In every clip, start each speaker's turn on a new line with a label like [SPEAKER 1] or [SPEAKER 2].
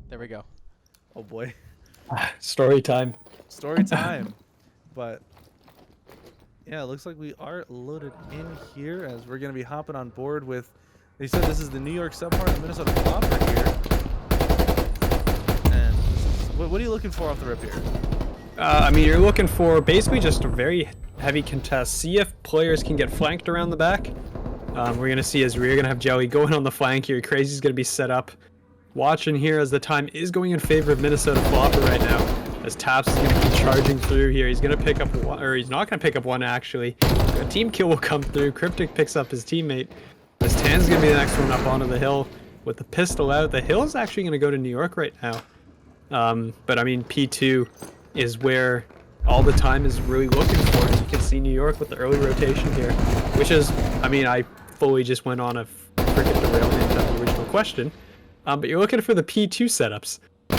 [SPEAKER 1] There we go.
[SPEAKER 2] Oh boy.
[SPEAKER 3] Story time.
[SPEAKER 2] Story time. But yeah, it looks like we are loaded in here as we're going to be hopping on board with, they said this is the New York SubPar and the Minnesota Floppr here. And this is, what are you looking for off the rip here?
[SPEAKER 3] I mean, you're looking for basically just a very heavy contest. See if players can get flanked around the back. We're going to see as we're going to have Jelly going on the flank here. Crazy's going to be set up. Watching here as the time is going in favor of Minnesota Floppr right now. As Taps is going to keep charging through here. He's going to pick up one, or he's not going to pick up one actually. A team kill will come through. Cryptic picks up his teammate. As Tan's going to be the next one up onto the hill with the pistol out. The hill is actually going to go to New York right now. But I mean, P2 is where all the time is really looking for. As you can see New York with the early rotation here, which is, I mean, I fully just went on a freaking derailment of the original question. But you're looking for the P2 setups.
[SPEAKER 2] The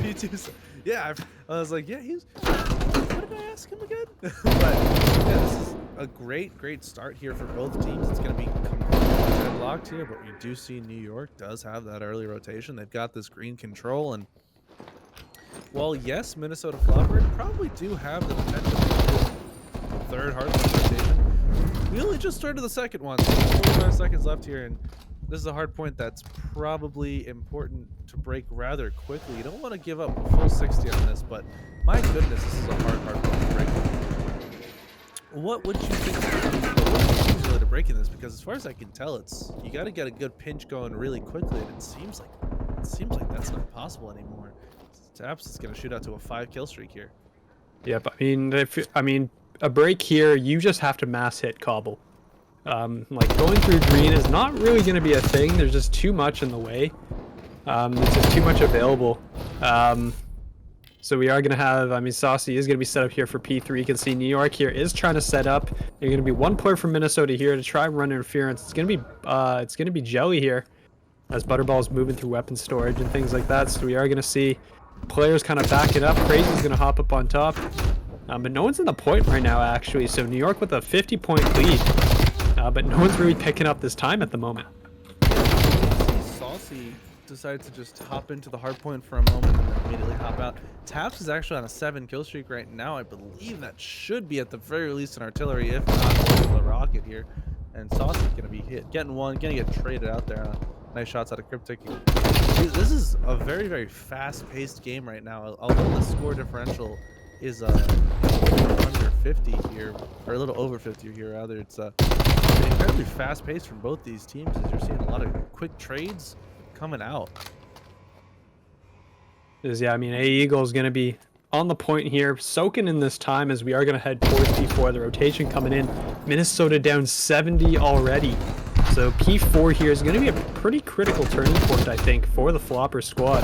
[SPEAKER 2] P2, yeah, I was like, yeah, he's, what did I ask him again? But yeah, this is a great start here for both teams. It's going to be completely deadlocked here, but you do see New York does have that early rotation. They've got this green control, and while yes, Minnesota Floppr probably do have the potential to do third hardpoint rotation. We only just started the second one, so there's 45 seconds left here, and this is a hard point that's probably important to break rather quickly. You don't want to give up a full 60 on this, but my goodness, this is a hard point to break. What would you think? What do you think really to break in this? Because as far as I can tell, it's you got to get a good pinch going really quickly, and it seems like that's not possible anymore. Taps is going to shoot out to a 5-kill streak here.
[SPEAKER 3] Yep, I mean, a break here, you just have to mass hit Cobble. Like going through green is not really going to be a thing. There's just too much in the way. There's just too much available. So we are going to have, I mean, Saucy is going to be set up here for P3. You can see New York here is trying to set up. There's going to be one player from Minnesota here to try and run interference. It's going to be Jelly here as Butterball is moving through weapon storage and things like that. So we are going to see players kind of back it up. Crazy's going to hop up on top. But no one's in the point right now, actually. So New York with a 50-point lead. But no one's really picking up this time at the moment.
[SPEAKER 2] Saucy decided to just hop into the hard point for a moment and then immediately hop out. Taps is actually on a 7-kill streak right now. I believe that should be at the very least an artillery, if not a rocket here. And Saucy's gonna be getting one, gonna get traded out there. Nice shots out of Cryptic. This is a very fast-paced game right now. Although the score differential is under 50 here, or a little over 50 here rather. It's incredibly fast-paced from both these teams as you're seeing a lot of quick trades coming out.
[SPEAKER 3] Yeah, I mean, A-Eagle is going to be on the point here, soaking in this time as we are going to head towards P4. The rotation coming in. Minnesota down 70 already. So P4 here is going to be a pretty critical turning point, I think, for the Floppr squad.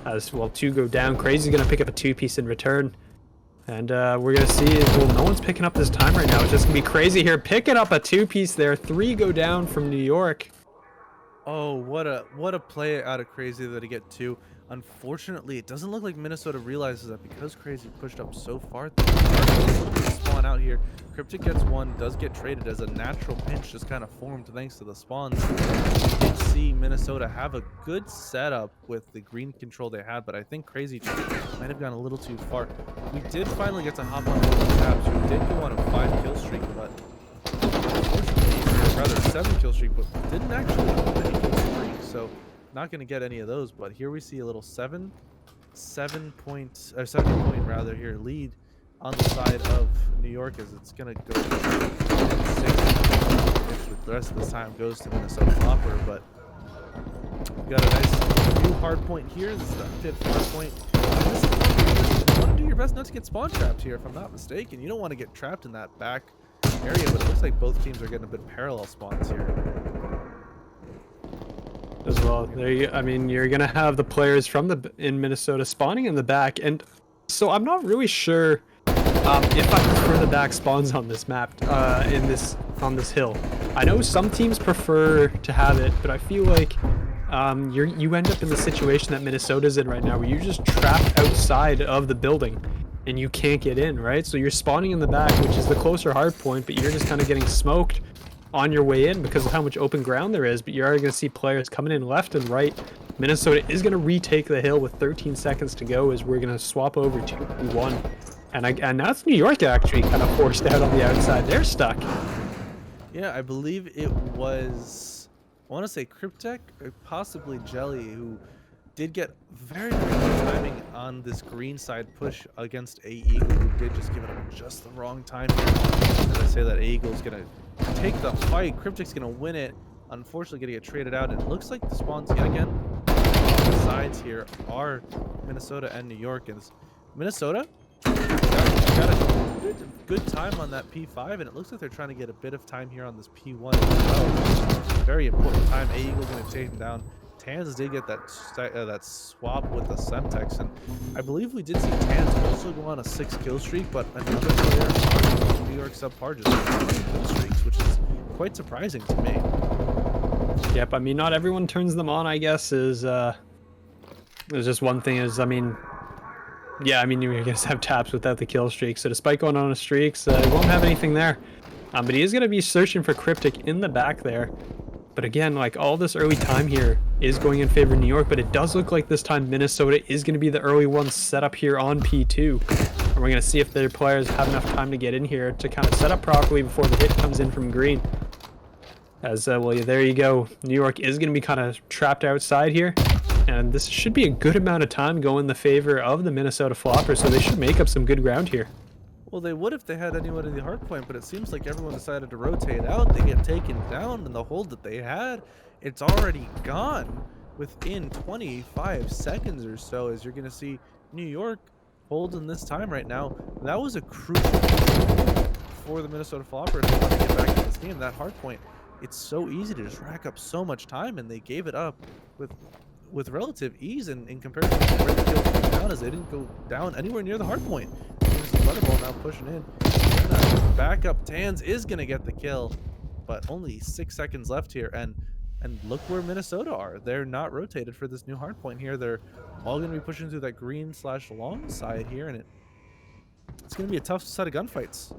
[SPEAKER 3] As well, 2 go down. Crazy's going to pick up a 2-piece in return. And we're going to see, well, no one's picking up this time right now. It's just going to be Crazy here, picking up a 2-piece there. 3 go down from New York.
[SPEAKER 2] Oh, what a play out of Crazy there to get 2. Unfortunately, it doesn't look like Minnesota realizes that because Crazy pushed up so far, they spawn out here. Cryptic gets 1, does get traded as a natural pinch just kind of formed thanks to the spawns. You did see Minnesota have a good setup with the green control they had, but I think Crazy might have gone a little too far. We did finally get to hop on the Taps, who did go on a 5-kill streak, but unfortunately, or rather 7-kill streak, but didn't actually hold any kill streak, so not going to get any of those. But here we see a little 7 point rather here lead on the side of New York as it's going to go 6, which the rest of this time goes to Minnesota Floppr. But we got a nice new hard point here. This is the 5th hard point. You want to do your best not to get spawn trapped here, if I'm not mistaken. You don't want to get trapped in that back area, but it looks like both teams are getting a bit parallel spawns here.
[SPEAKER 3] As well, I mean, you're gonna have the players from in Minnesota spawning in the back, and so I'm not really sure if I prefer the back spawns on this map, on this hill. I know some teams prefer to have it, but I feel like you end up in the situation that Minnesota's in right now, where you're just trapped outside of the building and you can't get in, right? So you're spawning in the back, which is the closer hard point, but you're just kind of getting smoked on your way in because of how much open ground there is. But you're already going to see players coming in left and right Minnesota is going to retake the hill with 13 seconds to go as we're going to swap over 2-1. And that's New York actually kind of forced out on the outside. They're stuck.
[SPEAKER 2] Yeah, I believe it was, I want to say Cryptek or possibly Jelly, who did get very, very good timing on this green side push against A Eagle, who did just give it up just the wrong time here. As I say that, A Eagle's going to take the fight. Cryptek's going to win it. Unfortunately, going to get traded out. And it looks like the spawns yet again on the sides here are Minnesota and New York. And Minnesota got a good time on that P5, and it looks like they're trying to get a bit of time here on this P1 as well. Very important time. A Eagle's going to take him down. Tans did get that swap with the Semtex, and I believe we did see Tans also go on a 6-kill streak, but another player on New York SubPar just 2 kill streaks, which is quite surprising to me.
[SPEAKER 3] Yep, I mean, not everyone turns them on, I guess, is there's just one thing is, I mean, yeah, I mean, you're going to have taps without the kill streak, so despite going on a streak, he won't have anything there. But he is going to be searching for Cryptek in the back there. But again, like, all this early time here is going in favor of New York, but it does look like this time Minnesota is going to be the early one set up here on P2. And we're going to see if their players have enough time to get in here to kind of set up properly before the hit comes in from green. As, well, yeah, there you go. New York is going to be kind of trapped outside here. And this should be a good amount of time going in the favor of the Minnesota Floppr, so they should make up some good ground here.
[SPEAKER 2] Well, they would if they had anyone in the hard point, but it seems like everyone decided to rotate out. They get taken down, and the hold that they had, it's already gone within 25 seconds or so, as you're going to see New York holding this time right now. That was a crucial for the Minnesota Floppr if they want to get back in this game. That hard point, it's so easy to just rack up so much time, and they gave it up with relative ease in comparison to where the kills came down, as they didn't go down anywhere near the hard point. Butterball now pushing in. Back up, Tans is going to get the kill, but only 6 seconds left here, and look where Minnesota are. They're not rotated for this new hard point here. They're all going to be pushing through that green/long side here, and it's going to be a tough set of gunfights.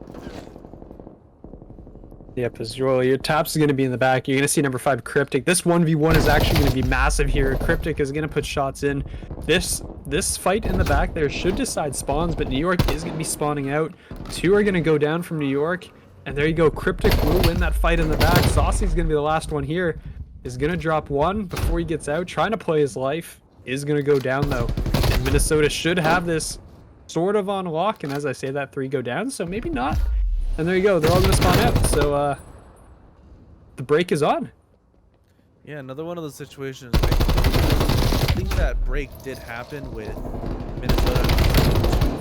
[SPEAKER 3] Yep, as well, your taps is going to be in the back. You're going to see number 5 Cryptek. This 1v1 is actually going to be massive here. Cryptek is going to put shots in. This fight in the back there should decide spawns, but New York is going to be spawning out. 2 are going to go down from New York, and there you go. Cryptek will win that fight in the back. Saucy's going to be the last one here. Is going to drop 1 before he gets out, trying to play his life. Is going to go down though. And Minnesota should have this sort of on lock, and as I say that, 3 go down, so maybe not. And there you go, they're all going to spawn out, so the break is on.
[SPEAKER 2] Yeah, another one of those situations. I think that break did happen with Minnesota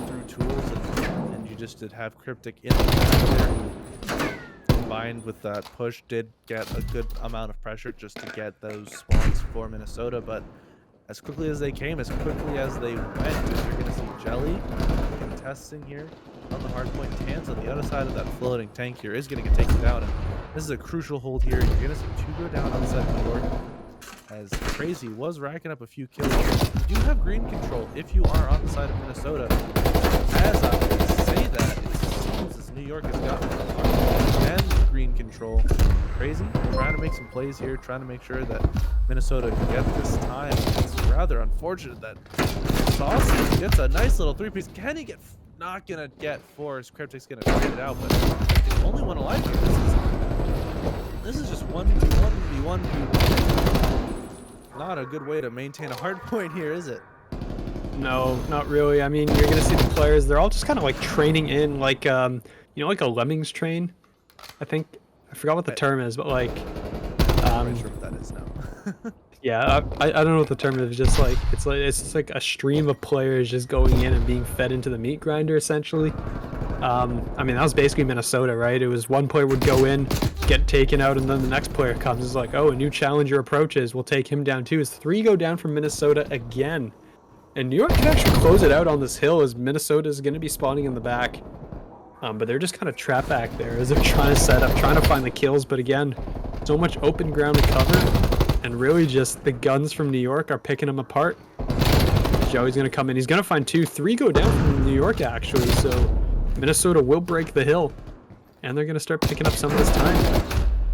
[SPEAKER 2] through tools, and you just did have Cryptek in the back there, combined with that push, did get a good amount of pressure just to get those spawns for Minnesota, but as quickly as they came, as quickly as they went, you're going to see Jelly contesting here on the hard point. Tans on the other side of that floating tank here is going to get taken down, and this is a crucial hold here. You're going to see 2 go down on the side of New York, as Crazy was racking up a few kills. You do have green control if you are on the side of Minnesota. As I say that, it seems as New York has gotten and green control. Crazy trying to make some plays here, trying to make sure that Minnesota can get this time. It's rather unfortunate that Saucy gets a nice little 3-piece. Can he get? Not gonna get 4 as Cryptek's gonna trade it out, but it's only one alive here. This is just 1v1. Not a good way to maintain a hard point here, is it?
[SPEAKER 3] No, not really. I mean, you're gonna see the players, they're all just kind of like training in, like you know, like a lemmings train. I forgot what the term is, but like
[SPEAKER 2] I'm not sure what that is now.
[SPEAKER 3] yeah, I don't know what the term is. Just like it's just like a stream of players just going in and being fed into the meat grinder essentially. I mean, that was basically Minnesota, right? It was one player would go in, get taken out, and then the next player comes. It's like, oh, a new challenger approaches, we'll take him down too. As 3 go down from Minnesota again. And New York can actually close it out on this hill, as Minnesota is going to be spawning in the back. But they're just kind of trapped back there as they're trying to set up, trying to find the kills. But again, so much open ground to cover, and really just the guns from New York are picking them apart. Joey's going to come in. He's going to find 2. 3 go down from New York, actually. So Minnesota will break the hill, and they're going to start picking up some of this time.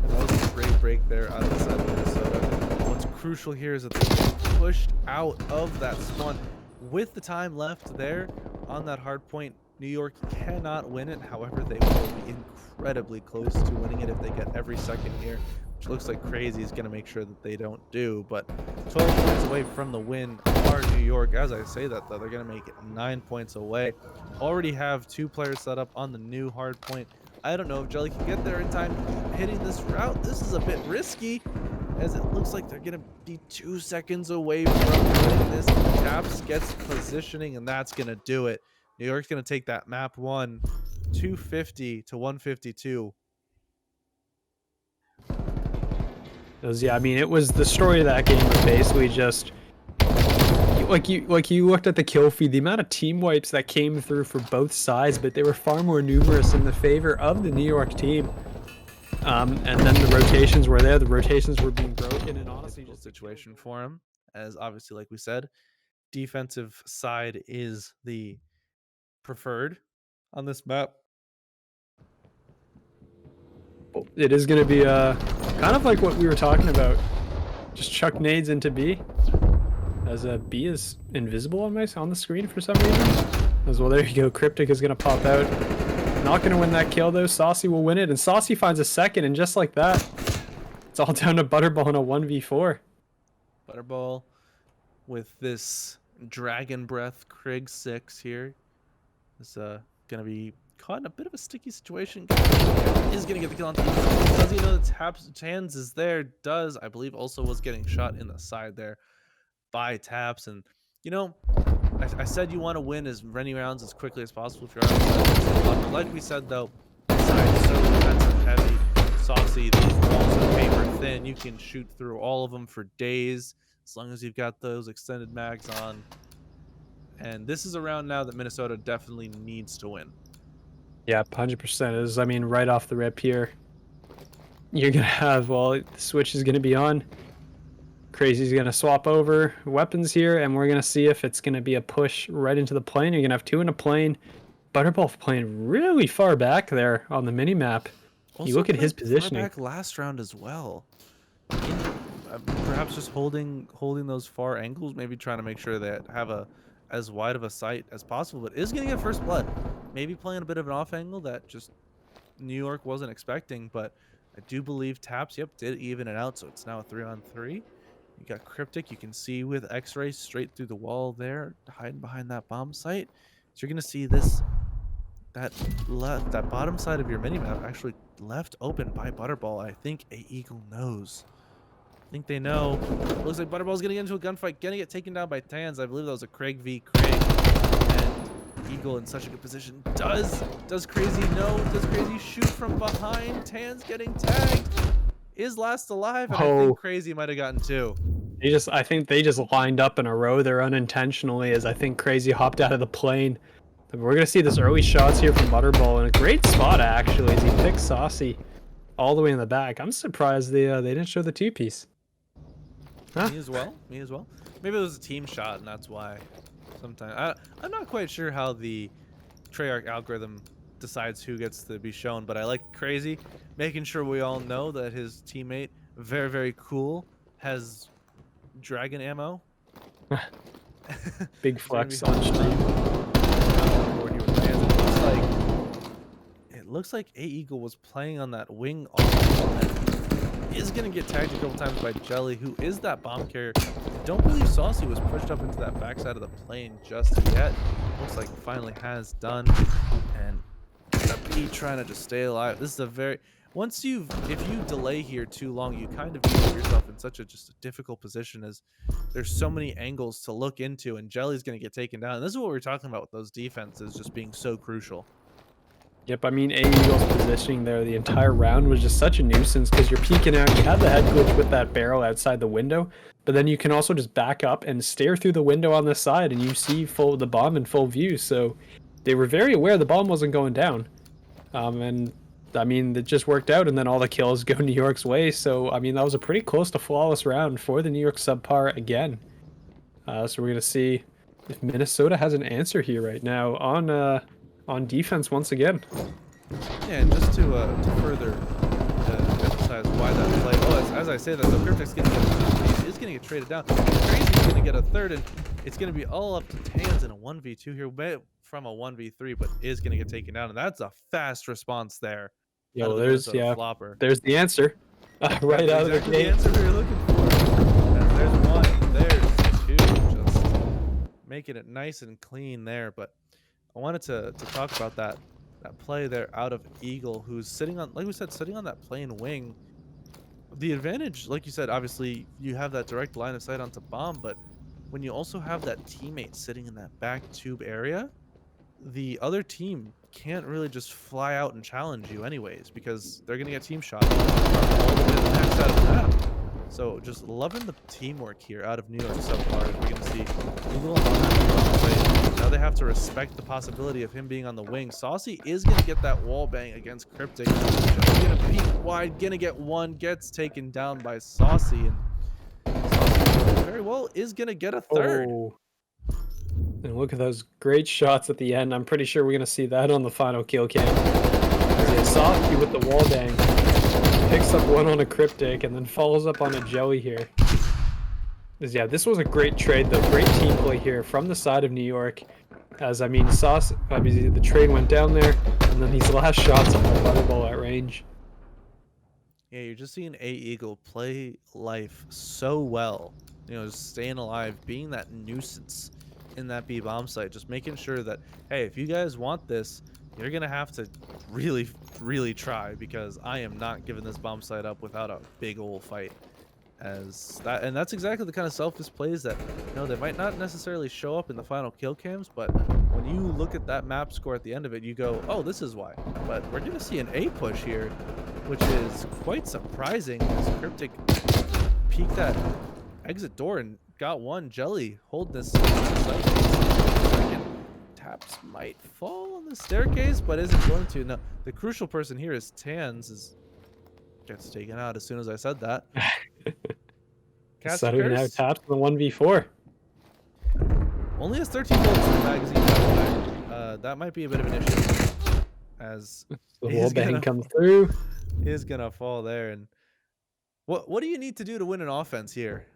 [SPEAKER 2] That was a great break there on the side of Minnesota. What's crucial here is that they're pushed out of that spawn. With the time left there on that hard point, New York cannot win it. However, they will be incredibly close to winning it if they get every second here, which looks like Crazy is going to make sure that they don't do. But 12 points away from the win are New York. As I say that, though, they're going to make it 9 points away. Already have 2 players set up on the new hard point. I don't know if Jelly can get there in time hitting this route. This is a bit risky, as it looks like they're going to be 2 seconds away from winning this. Taps gets positioning, and that's going to do it. New York's going to take that map 1, 250 to 152.
[SPEAKER 3] Yeah, I mean, it was the story of that game was basically just like you looked at the kill feed, the amount of team wipes that came through for both sides, but they were far more numerous in the favor of the New York team. And then the rotations were there. The rotations were being broken, and honestly,
[SPEAKER 2] just situation for him, as obviously, like we said, defensive side is the preferred on this map.
[SPEAKER 3] It is going to be kind of like what we were talking about. Just chuck nades into B. As B is invisible on the screen for some reason. As well, there you go. Cryptic is going to pop out. Not going to win that kill though. Saucy will win it, and Saucy finds a second, and just like that, it's all down to Butterball in a 1v4.
[SPEAKER 2] Butterball with this Dragon Breath Krieg 6 here is going to be caught in a bit of a sticky situation. Is going to get the kill on. Does he know that Tans is there? Does. I believe also was getting shot in the side there by Taps. And, you know, I said you want to win as many rounds as quickly as possible if you're on. Like we said, though, the side is so defensive heavy. Saucy, these walls are paper thin. You can shoot through all of them for days as long as you've got those extended mags on. And this is a round now that Minnesota definitely needs to win.
[SPEAKER 3] Yeah, 100% is. I mean, right off the rip here, you're going to have, well, the switch is going to be on. Crazy's going to swap over weapons here, and we're going to see if it's going to be a push right into the plane. You're going to have 2 in a plane. Butterball playing really far back there on the mini-map. You look at his positioning.
[SPEAKER 2] Back last round as well. Perhaps just holding those far angles, maybe trying to make sure that have as wide of a sight as possible, but is going to get first blood. Maybe playing a bit of an off angle that just New York wasn't expecting, but I do believe Taps, yep, did even it out, so it's now a 3-on-3. You got Cryptic, you can see with X-Ray straight through the wall there, hiding behind that bomb site. So you're going to see that bottom side of your minimap actually left open by Butterball. I think A Eagle knows. I think they know. Looks like Butterball's going to get into a gunfight, going to get taken down by Tans. I believe that was a Krieg v. Krieg. And Eagle in such a good position. Does Crazy know? Does Crazy shoot from behind? Tans getting tagged. Is last alive, and I think Crazy might have gotten 2.
[SPEAKER 3] I think they just lined up in a row there unintentionally, as I think Crazy hopped out of the plane. We're going to see this early shots here from Butterball in a great spot, actually, as he picks Saucy all the way in the back. I'm surprised they didn't show the 2-piece.
[SPEAKER 2] Huh? Me as well. Maybe it was a team shot, and that's why. Sometimes I'm not quite sure how the Treyarch algorithm decides who gets to be shown, but I like Crazy making sure we all know that his teammate, very, very cool, has dragon ammo.
[SPEAKER 3] Big flex on stream.
[SPEAKER 2] It looks like A Eagle was playing on that wing and is going to get tagged a couple times by Jelly, who is that bomb carrier. I don't believe Saucy was pushed up into that backside of the plane just yet. Looks like finally has done. And B trying to just stay alive. This is a very... if you delay here too long, you kind of put yourself in such a difficult position, as there's so many angles to look into, and Jelly's going to get taken down. And this is what we're talking about with those defenses just being so crucial.
[SPEAKER 3] Yep, I mean, A Eagle's positioning there the entire round was just such a nuisance, because you're peeking out. You have the head glitch with that barrel outside the window, but then you can also just back up and stare through the window on the side, and you see the bomb in full view. So they were very aware the bomb wasn't going down. And I mean, it just worked out, and then all the kills go New York's way. So, I mean, that was a pretty close to flawless round for the New York SubPar again. So we're going to see if Minnesota has an answer here right now on defense once again.
[SPEAKER 2] Yeah, and just to further emphasize why that play, as I say that, the Cryptic's getting is going to get traded down. Crazy's going to get a third, and it's going to be all up to Tans in a 1v2 here from a 1v3, but is going to get taken down, and that's a fast response there.
[SPEAKER 3] Yeah, well, there's
[SPEAKER 2] Floppr.
[SPEAKER 3] there's the answer. Right out of the gate.
[SPEAKER 2] The answer we were looking for. And there's one, there's two, just making it nice and clean there. But I wanted to talk about that play there out of Eagle, who's sitting on, like we said, sitting on that plain wing. The advantage, like you said, obviously you have that direct line of sight onto bomb, but when you also have that teammate sitting in that back tube area, the other team can't really just fly out and challenge you anyways, because they're gonna get team shot all the way to the next side of the map. So just loving the teamwork here out of New York SubPar. We're gonna see Eagle on that side. Now they have to respect the possibility of him being on the wing. Saucy is gonna get that wall bang against Cryptic. Just gonna peek wide, gonna get one, gets taken down by Saucy, and Saucy very well is gonna get a third.
[SPEAKER 3] Oh. And look at those great shots at the end. I'm pretty sure we're going to see that on the final kill cam. Saucy with the wall bang picks up one on a Cryptic and then follows up on a Jelly here. Yeah, this was a great trade though. Great team play here from the side of New York. As I mean, obviously the trade went down there, and then these last shots on the butterball at range.
[SPEAKER 2] Yeah, you're just seeing A Eagle play life so well. You know, just staying alive, being that nuisance in that B bomb site, just making sure that, hey, if you guys want this, you're gonna have to really try, because I am not giving this bomb site up without a big old fight. And that's exactly the kind of selfless plays that, you know, they might not necessarily show up in the final kill cams, but when you look at that map score at the end of it, you go, oh, this is why. But we're gonna see an A push here, which is quite surprising, as Cryptic peeked that exit door and got one. Jelly holding this second. Taps might fall on the staircase, but isn't going to. No, the crucial person here is Tans. Gets taken out as soon as I said that.
[SPEAKER 3] So now Taps in the 1v4.
[SPEAKER 2] Only has 13 bullets in the magazine. That might be a bit of an issue, as
[SPEAKER 3] the wall bang comes through.
[SPEAKER 2] Is gonna fall there. And what do you need to do to win an offense here?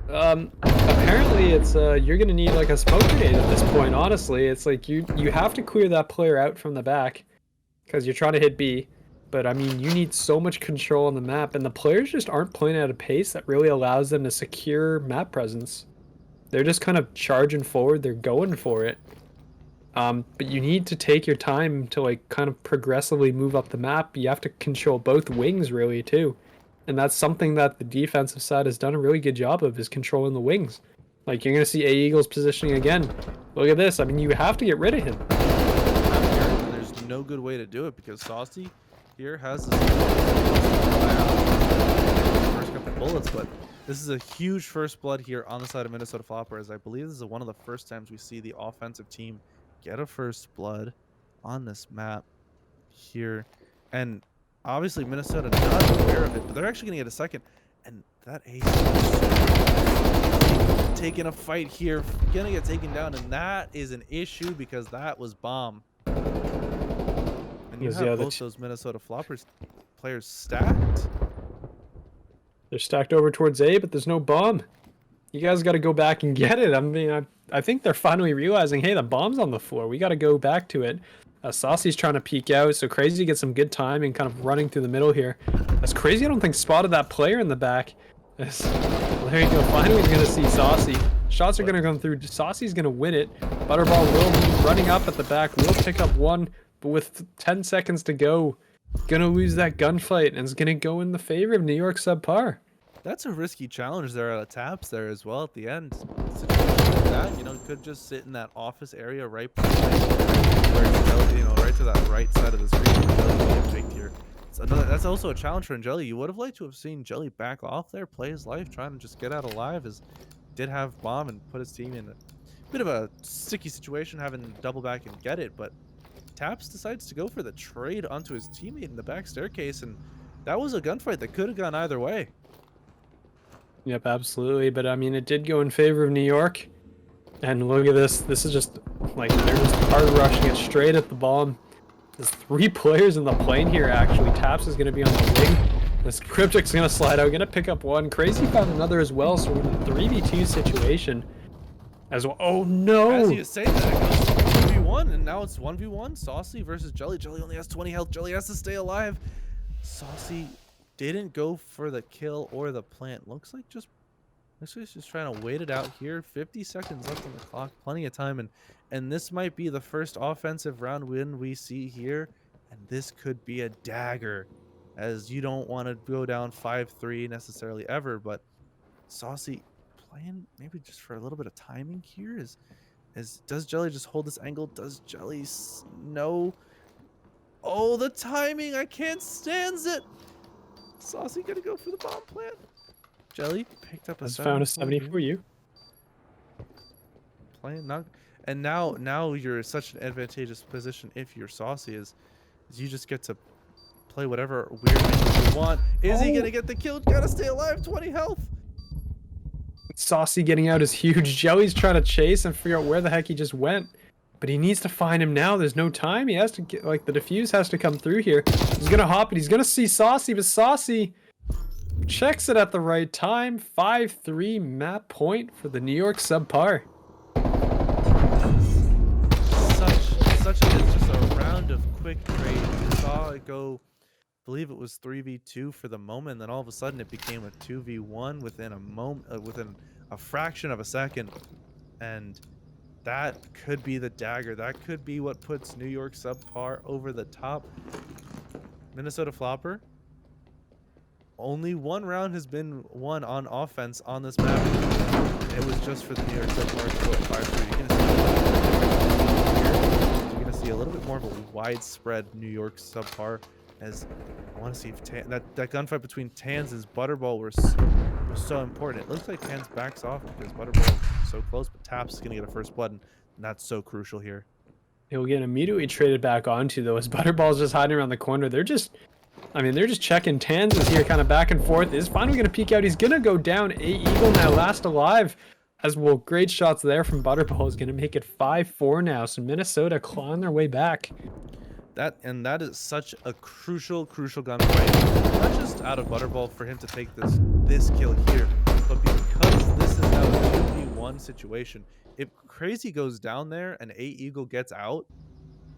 [SPEAKER 3] Apparently it's you're gonna need like a smoke grenade at this point. Honestly, it's like you have to clear that player out from the back because you're trying to hit B. But I mean, you need so much control on the map, and the players just aren't playing at a pace that really allows them to secure map presence. They're just kind of charging forward. They're going for it. But you need to take your time to like kind of progressively move up the map. You have to control both wings really too. And that's something that the defensive side has done a really good job of, is controlling the wings. Like, you're going to see A Eagle's positioning again. Look at this. I mean, you have to get rid of him.
[SPEAKER 2] There's no good way to do it, because Saucy here has his first couple bullets, but this is a huge first blood here on the side of Minnesota Floppr, as I believe this is one of the first times we see the offensive team get a first blood on this map here. And obviously Minnesota not aware of it, but they're actually gonna get a second. And that ace taking a fight here, gonna get taken down, and that is an issue because that was bomb. And you have both those Minnesota Floppr players stacked.
[SPEAKER 3] They're stacked over towards A, but there's no bomb. You guys got to go back and get it. I mean, I think they're finally realizing, hey, the bomb's on the floor. We got to go back to it. Saucy's trying to peek out, so Crazy gets some good time and kind of running through the middle here. That's Crazy, I don't think, spotted that player in the back. There you go. Finally, we're going to see Saucy. Shots are going to come through. Saucy's going to win it. Butterball will be running up at the back. Will pick up one, but with 10 seconds to go, going to lose that gunfight, and it's going to go in the favor of New York SubPar.
[SPEAKER 2] That's a risky challenge there out of Taps there as well at the end. Situation like that, you know, could just sit in that office area right behind, you know, right to that right side of the screen where Jelly get picked here. That's also a challenge for Jelly. You would have liked to have seen Jelly back off there, play his life, trying to just get out alive, as did have bomb and put his team in a bit of a sticky situation, having to double back and get it. But Taps decides to go for the trade onto his teammate in the back staircase, and that was a gunfight that could have gone either way.
[SPEAKER 3] Yep, absolutely. But I mean, it did go in favor of New York. And look at this. This is just like they're just hard rushing it straight at the bomb. There's 3 players in the plane here, actually. Taps is going to be on the wing. This Cryptic's gonna slide out, gonna pick up one. Crazy found another as well, so we're in a 3v2 situation as well. Oh no!
[SPEAKER 2] As you say that, it goes 2v1, and now it's 1v1. Saucy versus Jelly. Jelly only has 20 health. Jelly has to stay alive. Saucy didn't go for the kill or the plant. Looks like he's just trying to wait it out here. 50 seconds left on the clock. Plenty of time, and this might be the first offensive round win we see here, and this could be a dagger, as you don't want to go down 5-3 necessarily ever, but Saucy playing maybe just for a little bit of timing here. Does Jelly just hold this angle? Does Jelly no? Oh, the timing! I can't stand it. Saucy gonna go for the bomb plant. Jelly picked up a
[SPEAKER 3] Found a 70 for you.
[SPEAKER 2] Playing not, and now you're in such an advantageous position if you're Saucy is you just get to play whatever weird thing you want. Is he gonna get the kill? Gotta stay alive. 20 health.
[SPEAKER 3] Saucy getting out is huge. Jelly's trying to chase and figure out where the heck he just went. But he needs to find him now. There's no time. He has to get, like, the defuse has to come through here. He's gonna hop it. He's gonna see Saucy, but Saucy checks it at the right time. 5-3 map point for the New York SubPar.
[SPEAKER 2] Such just a round of quick trade. You saw it go, I believe it was 3v2 for the moment, and then all of a sudden it became a 2v1 within a moment, within a fraction of a second, and that could be the dagger. That could be what puts New York SubPar over the top. Minnesota Floppr, only one round has been won on offense on this map. It was just for the New York SubPar to go at 5-3. You're gonna see a little bit more of a widespread New York SubPar, as I want to see if that gunfight between Tans and Butterball was so important. It looks like Tans backs off because Butterball is so close, but Taps is gonna get a first blood, and that's so crucial here.
[SPEAKER 3] He'll get immediately traded back onto, though, as Butterball's just hiding around the corner. They're just checking. Tans is here kind of back and forth. Is finally going to peek out. He's going to go down. Eagle now last alive. As well, great shots there from Butterball is going to make it 5-4 now. So Minnesota clawing their way back.
[SPEAKER 2] That is such a crucial gunfight. Not just out of Butterball for him to take this kill here, but because this is now a 2v1 situation. If Crazy goes down there and Eagle gets out,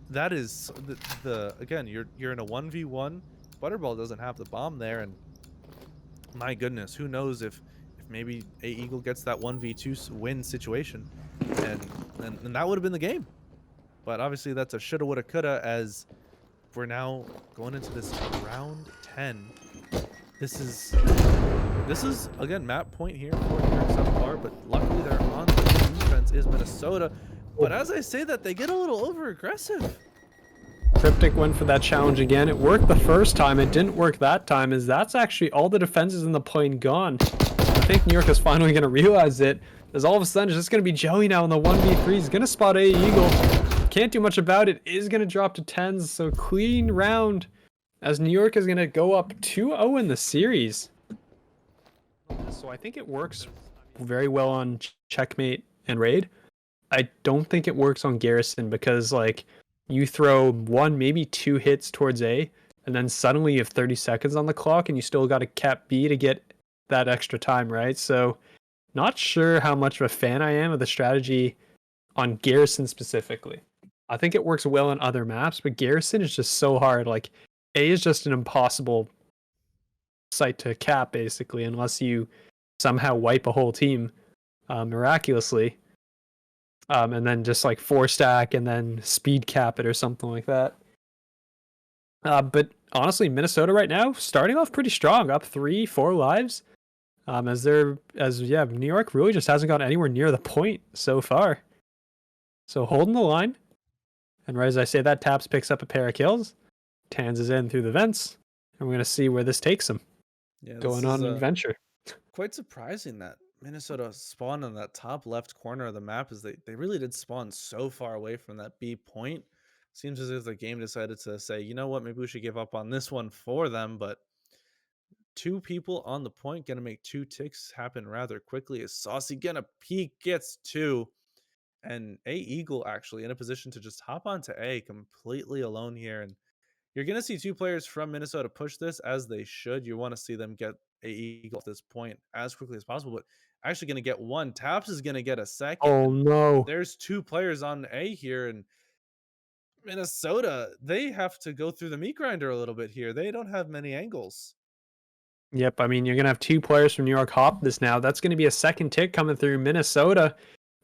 [SPEAKER 2] that is again, you're in a 1v1. Butterball doesn't have the bomb there, and my goodness, who knows if maybe Eagle gets that 1v2 win situation, and that would have been the game. But obviously that's a shoulda, woulda, coulda, as we're now going into this round 10. This is again map point here for New York SubPar, but luckily they're on the defense is Minnesota. But as I say that, they get a little over aggressive.
[SPEAKER 3] Cryptic went for that challenge again. It worked the first time. It didn't work that time, as that's actually all the defenses in the plane gone. I think New York is finally going to realize it, as all of a sudden it's just going to be Joey now in the 1v3. He's going to spot Eagle. Can't do much about it. Is going to drop to 10s, so clean round, as New York is going to go up 2-0 in the series. So I think it works very well on Checkmate and Raid. I don't think it works on Garrison, because, like, you throw one, maybe two hits towards A, and then suddenly you have 30 seconds on the clock, and you still got to cap B to get that extra time, right? So, not sure how much of a fan I am of the strategy on Garrison specifically. I think it works well on other maps, but Garrison is just so hard. Like, A is just an impossible site to cap, basically, unless you somehow wipe a whole team miraculously. And then just like 4-stack and then speed cap it or something like that. But honestly, Minnesota right now starting off pretty strong, up 3-4 lives. New York really just hasn't gotten anywhere near the point so far. So holding the line, and right as I say that, Taps picks up a pair of kills. Tans is in through the vents, and we're gonna see where this takes him.
[SPEAKER 2] Yeah,
[SPEAKER 3] going on an adventure.
[SPEAKER 2] Quite surprising that Minnesota spawned on that top left corner of the map, is they really did spawn so far away from that B point. Seems as if the game decided to say, you know what, maybe we should give up on this one for them. But two people on the point, gonna make two ticks happen rather quickly. Is Saucy gonna peek, gets two, and Eagle actually in a position to just hop onto A completely alone here. And you're going to see 2 players from Minnesota push this as they should. You want to see them get a eagle at this point as quickly as possible, but actually going to get one. Taps is going to get a second.
[SPEAKER 3] Oh no.
[SPEAKER 2] There's 2 players on A here, and Minnesota, they have to go through the meat grinder a little bit here. They don't have many angles.
[SPEAKER 3] Yep, I mean, you're going to have 2 players from New York hop this now. That's going to be a second tick coming through Minnesota.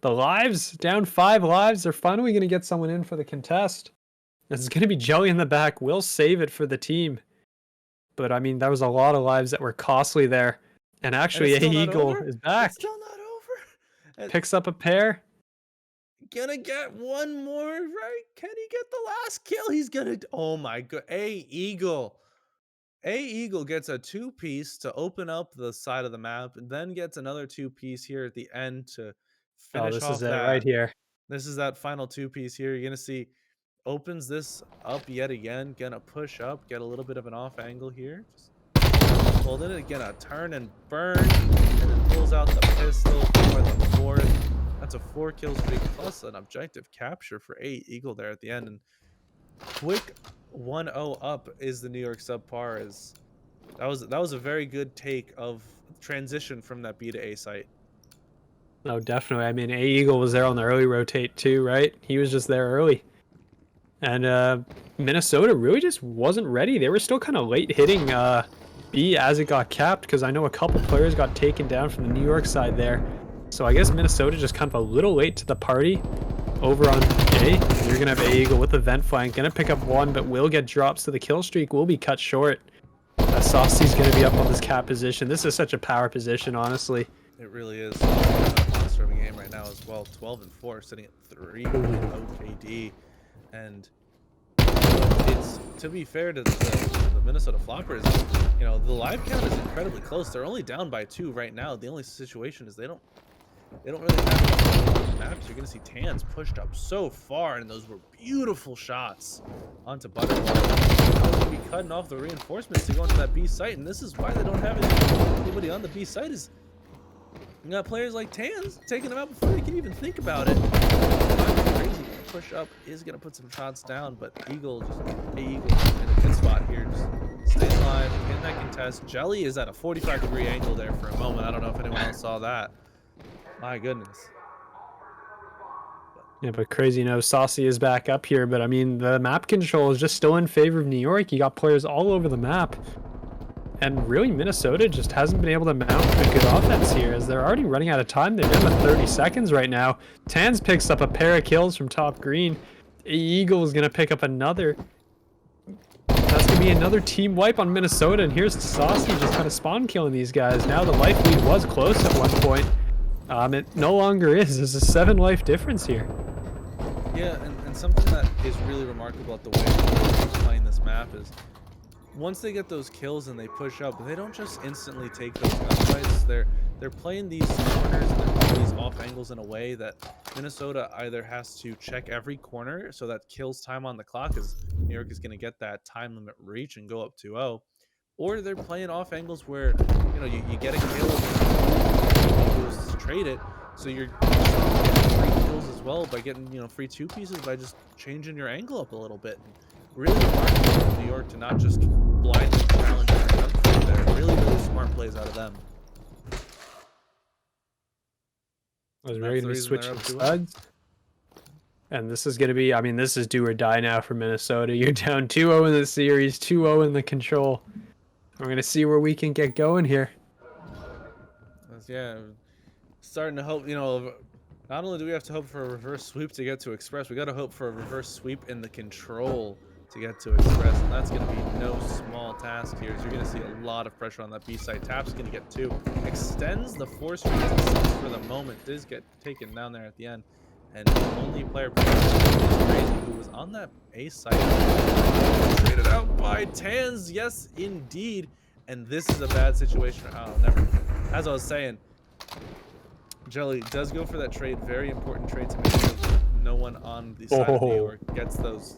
[SPEAKER 3] The lives, down 5 lives. They're finally going to get someone in for the contest. This is going to be Jelly in the back. We'll save it for the team. But, I mean, that was a lot of lives that were costly there. And actually, A Eagle is back.
[SPEAKER 2] It's still not over. And
[SPEAKER 3] picks up a pair.
[SPEAKER 2] gonna get one more, right? Can he get the last kill? He's gonna. Oh my god. A Eagle gets a 2-piece to open up the side of the map, and then gets another 2-piece here at the end to finish
[SPEAKER 3] Oh, this
[SPEAKER 2] off
[SPEAKER 3] is it
[SPEAKER 2] that.
[SPEAKER 3] right here.
[SPEAKER 2] This is that final 2-piece here. You're gonna see opens this up yet again. Gonna push up, get a little bit of an off angle here. Just holding it, gonna turn and burn, and then pulls out the pistol for the 4th. That's a 4 kill streak plus an objective capture for A Eagle there at the end. And quick 1-0 up is the New York SubPar. That was a very good take of transition from that B to A site.
[SPEAKER 3] Oh, definitely. I mean, A Eagle was there on the early rotate too, right? He was just there early. And Minnesota really just wasn't ready. They were still kind of late hitting B as it got capped, because I know a couple players got taken down from the New York side there. So I guess Minnesota just kind of a little late to the party over on A. You're going to have A Eagle with the vent flank. Going to pick up 1, but will get drops, so the kill streak will be cut short. Saucy's going to be up on this cap position. This is such a power position, honestly.
[SPEAKER 2] It really is a monster of a game right now as well. 12-4, sitting at 3 OKD. And it's, to be fair to the Minnesota Floppers, you know, the live count is incredibly close. They're only down by 2 right now. The only situation is they don't really have maps. You're gonna see Tans pushed up so far, and those were beautiful shots onto Butterfly. Now they're gonna be cutting off the reinforcements to go into that B site, and this is why they don't have anybody on the B site. Is you got players like Tans taking them out before they can even think about it. Crazy push up is gonna put some shots down, but Eagle in a good spot here, just stays alive in that contest. Jelly is at a 45-degree angle there for a moment. I don't know if anyone else saw that. My goodness.
[SPEAKER 3] Yeah, but crazy no, Saucy is back up here, but I mean, the map control is just still in favor of New York. You got players all over the map. And really, Minnesota just hasn't been able to mount a good offense here, as they're already running out of time. They're down to 30 seconds right now. Tans picks up a pair of kills from top green. Eagle is going to pick up another. That's going to be another team wipe on Minnesota, and here's Saucy just kind of spawn killing these guys. Now the life lead was close at one point. It no longer is. There's a 7 life difference here.
[SPEAKER 2] Yeah, and something that is really remarkable about the way they're playing this map is once they get those kills and they push up, they don't just instantly take those gunfights. They're playing these corners and they're playing these off angles in a way that Minnesota either has to check every corner so that kills time on the clock, as New York is going to get that time limit reach and go up 2-0, or they're playing off angles where, you know, you get a kill and you just trade it, so you're getting free kills as well by getting, you know, free 2 pieces by just changing your angle up a little bit. Really remarkable for New York to not just blindly challenge every gunfight there. Really smart plays out of them.
[SPEAKER 3] I was ready to switch sides. And this is going to be, I mean, this is do or die now for Minnesota. You're down 2-0 in the series, 2-0 in the control. We're going to see where we can get going here.
[SPEAKER 2] Yeah, starting to hope, you know, not only do we have to hope for a reverse sweep to get to Express, we got to hope for a reverse sweep in the control to get to Express, and that's going to be no small task here. So you're going to see a lot of pressure on that B side. Tap's going to get 2. Extends the 4 streak to 6 for the moment. Does get taken down there at the end. And the only player is Crazy, who was on that A side. Traded out by Tans. Yes, indeed. And this is a bad situation. Oh, never. As I was saying, Jelly does go for that trade. Very important trade to make sure that no one on the side of New York gets those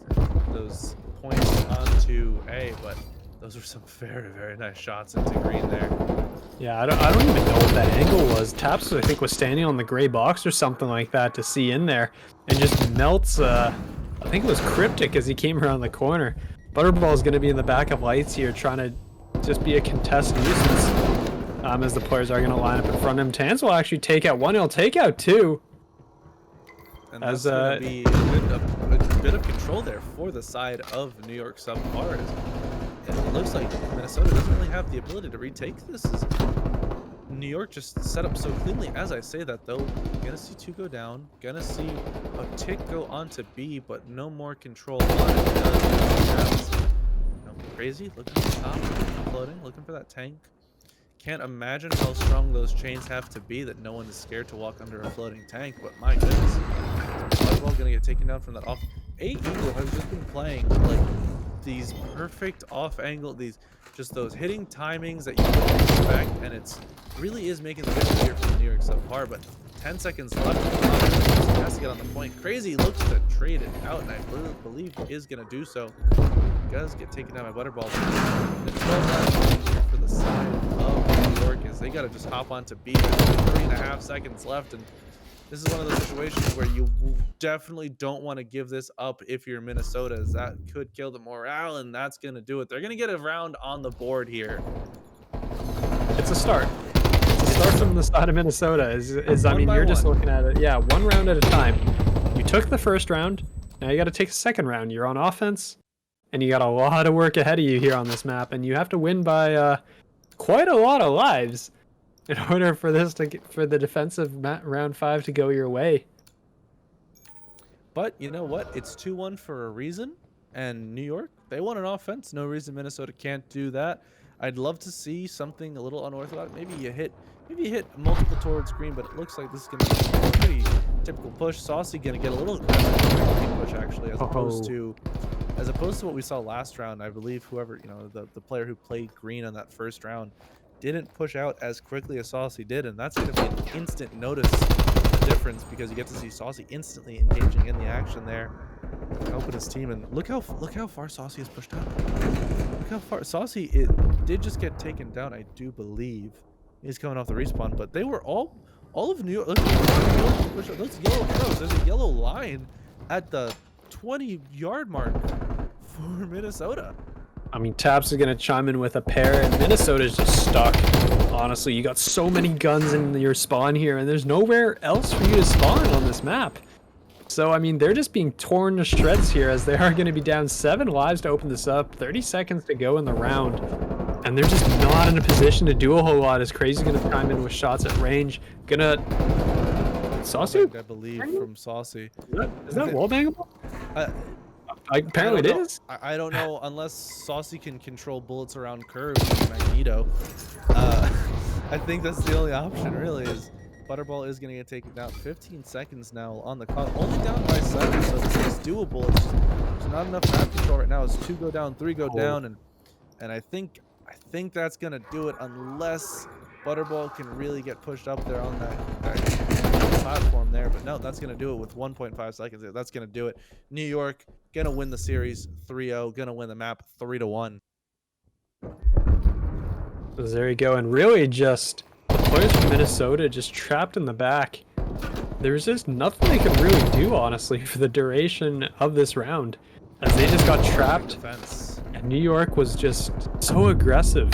[SPEAKER 2] points onto A, but those were some very, very nice shots into green there.
[SPEAKER 3] Yeah, I don't even know what that angle was. Taps, I think, was standing on the gray box or something like that to see in there, and just melts, I think it was Cryptic as he came around the corner. Butterball's going to be in the backup lights here, trying to just be a contest nuisance. As the players are going to line up in front of him. Tans will actually take out one. He'll take out two.
[SPEAKER 2] And that's going to be a bit of control there for the side of New York SubPar. And it looks like Minnesota doesn't really have the ability to retake this. New York just set up so cleanly. As I say that, though, gonna see two go down, gonna see a tick go onto B, but no more control on it. Crazy, looking at the top, floating, looking for that tank. Can't imagine how strong those chains have to be that no one is scared to walk under a floating tank, but my goodness. Butterball gonna get taken down from that off. Eagle has just been playing like these perfect off angle, just those hitting timings that you don't expect, and it's really is making the difference here for the New York SubPar. But 10 seconds left, has to get on the point. Crazy looks to trade it out, and I believe he is gonna do so. He does get taken down by Butterball. The 12 for the side of New York is they gotta just hop onto B. There's 3.5 seconds left, and this is one of those situations where you definitely don't want to give this up if you're Minnesota, as that could kill the morale, and that's going to do it. They're going to get a round on the board here.
[SPEAKER 3] It's a start. It's a start from the side of Minnesota. I mean, you're just looking at it. Yeah, one round at a time. You took the first round. Now you got to take the second round. You're on offense, and you got a lot of work ahead of you here on this map, and you have to win by quite a lot of lives in order for this for the defensive round 5 to go your way.
[SPEAKER 2] But you know what? It's 2-1 for a reason. And New York, they want an offense. No reason Minnesota can't do that. I'd love to see something a little unorthodox. Maybe you hit multiple towards green, but it looks like this is going to be a pretty typical push. Saucy going to get a little aggressive push actually, as opposed to what we saw last round. I believe whoever, the player who played green on that first round didn't push out as quickly as Saucy did, and that's going to be an instant notice of the difference, because you get to see Saucy instantly engaging in the action there, helping his team. And look how far Saucy has pushed out. Look how far Saucy did just get taken down. I do believe he's coming off the respawn, but they were all of New York. Those yellow arrows. There's a yellow line at the 20-yard mark for Minnesota.
[SPEAKER 3] I mean, Taps is going to chime in with a pair, and Minnesota's just stuck. Honestly, you got so many guns in your spawn here, and there's nowhere else for you to spawn on this map. So, I mean, they're just being torn to shreds here, as they are going to be down 7 lives to open this up. 30 seconds to go in the round, and they're just not in a position to do a whole lot, as Crazy's going to chime in with shots at range. Saucy?
[SPEAKER 2] I believe from Saucy.
[SPEAKER 3] Is that wall bangable? Apparently it is.
[SPEAKER 2] I don't know, unless Saucy can control bullets around curves with Magneto. I think that's the only option, really, is Butterball is going to get taken down. 15 seconds now on the clock. Only down by 7, so this is doable. It's just not enough map control right now. It's 2 go down, 3 go down, and I think that's going to do it, unless Butterball can really get pushed up there on that platform there. But no, that's going to do it with 1.5 seconds. That's going to do it. New York going to win the series 3-0, going to win the map 3-1.
[SPEAKER 3] So there you go, and really just the players from Minnesota just trapped in the back. There's just nothing they could really do, honestly, for the duration of this round, as they just got trapped, and New York was just so aggressive.